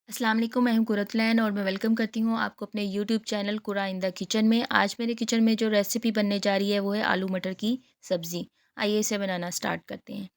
अस्सलाम वालेकुम, मैं हूं कुरतलैन और मैं वेलकम करती हूं आपको अपने यूट्यूब चैनल कुरा इन द किचन में। आज मेरे किचन में जो रेसिपी बनने जा रही है वो है आलू मटर की सब्ज़ी। आइए इसे बनाना स्टार्ट करते हैं।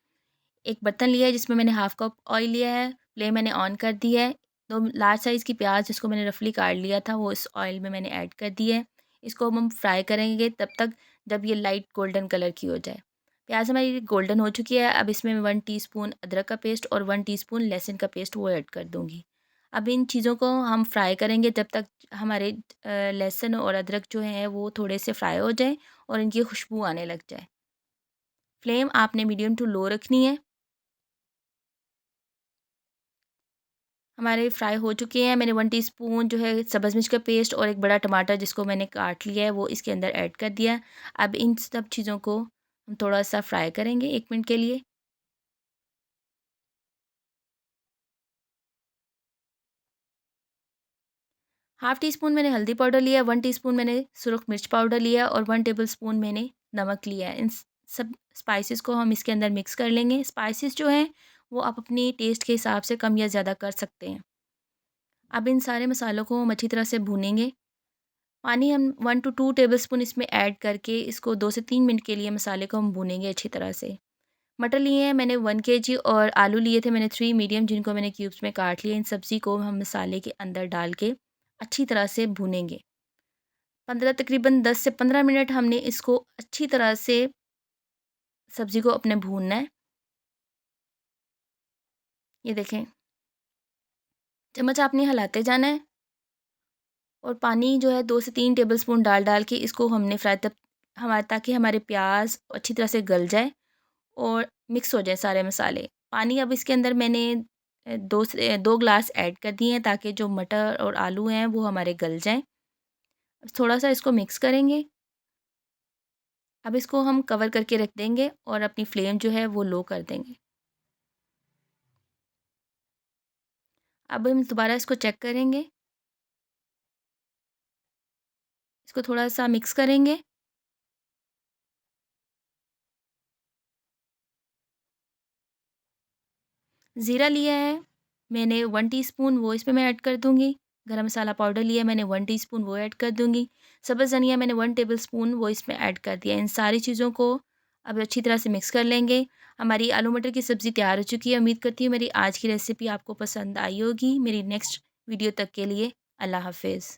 एक बर्तन लिया है जिसमें मैंने हाफ़ कप ऑयल लिया है, फ्लेम मैंने ऑन कर दी है। 2 लार्ज साइज़ की प्याज जिसको मैंने रफली काट लिया था वो इस ऑयल में मैंने ऐड कर दी है। इसको हम फ्राई करेंगे तब तक जब ये लाइट गोल्डन कलर की हो जाए। प्याज हमारी गोल्डन हो चुकी है, अब इसमें मैं 1 टीस्पून अदरक का पेस्ट और 1 टीस्पून लहसुन का पेस्ट वो ऐड कर दूँगी। अब इन चीज़ों को हम फ्राई करेंगे जब तक हमारे लहसुन और अदरक जो है वो थोड़े से फ्राई हो जाएँ और इनकी खुशबू आने लग जाए। फ्लेम आपने मीडियम टू लो रखनी है। हमारे फ्राई हो चुके हैं। मैंने 1 टीस्पून जो है सब्ज़ मिर्च का पेस्ट और एक बड़ा टमाटर जिसको मैंने काट लिया है वो इसके अंदर ऐड कर दिया है। अब इन सब चीज़ों को हम थोड़ा-सा फ्राई करेंगे 1 मिनट के लिए। हाफ़ टी स्पून मैंने हल्दी पाउडर लिया है, 1 टीस्पून मैंने सुरख मिर्च पाउडर लिया है और 1 टेबलस्पून मैंने नमक लिया है। इन सब स्पाइसेस को हम इसके अंदर मिक्स कर लेंगे। स्पाइसेस जो हैं वो आप अपनी टेस्ट के हिसाब से कम या ज़्यादा कर सकते हैं। अब इन सारे मसालों को हम अच्छी तरह से भूनेंगे। पानी हम 1 टू 2 टेबलस्पून इसमें ऐड करके इसको 2 से 3 मिनट के लिए मसाले को हम भूनेंगे अच्छी तरह से। मटर लिए हैं मैंने 1 केजी और आलू लिए थे मैंने 3 मीडियम जिनको मैंने क्यूब्स में काट लिया। इन सब्ज़ी को हम मसाले के अंदर डाल के अच्छी तरह से भूनेंगे। 15 तकरीबन 10 से 15 मिनट हमने इसको अच्छी तरह से सब्ज़ी को अपने भूनना है। ये देखें, चम्मच आपने हिलाते जाना है और पानी जो है 2 से 3 टेबलस्पून डाल-डाल के इसको हमने फ्राई तब हमारे ताकि हमारे प्याज़ अच्छी तरह से गल जाए और मिक्स हो जाए सारे मसाले। पानी अब इसके अंदर मैंने 2 ग्लास ऐड कर दिए हैं ताकि जो मटर और आलू हैं वो हमारे गल जाएँ। थोड़ा-सा इसको मिक्स करेंगे। अब इसको हम कवर करके रख देंगे और अपनी फ्लेम जो है वो लो कर देंगे। अब हम दोबारा इसको चेक करेंगे। इसको थोड़ा-सा मिक्स करेंगे। ज़ीरा लिया है मैंने 1 टीस्पून वो इसमें मैं ऐड कर दूँगी। गरम मसाला पाउडर लिया है मैंने 1 टीस्पून वो ऐड कर दूँगी। सब्ज़ धनिया मैंने 1 टेबलस्पून वो इसमें ऐड कर दिया। इन सारी चीज़ों को अब अच्छी तरह से मिक्स कर लेंगे। हमारी आलू मटर की सब्ज़ी तैयार हो चुकी है। उम्मीद करती हूँ मेरी आज की रेसिपी आपको पसंद आई होगी। मेरी नेक्स्ट वीडियो तक के लिए अल्लाह हाफ़िज़।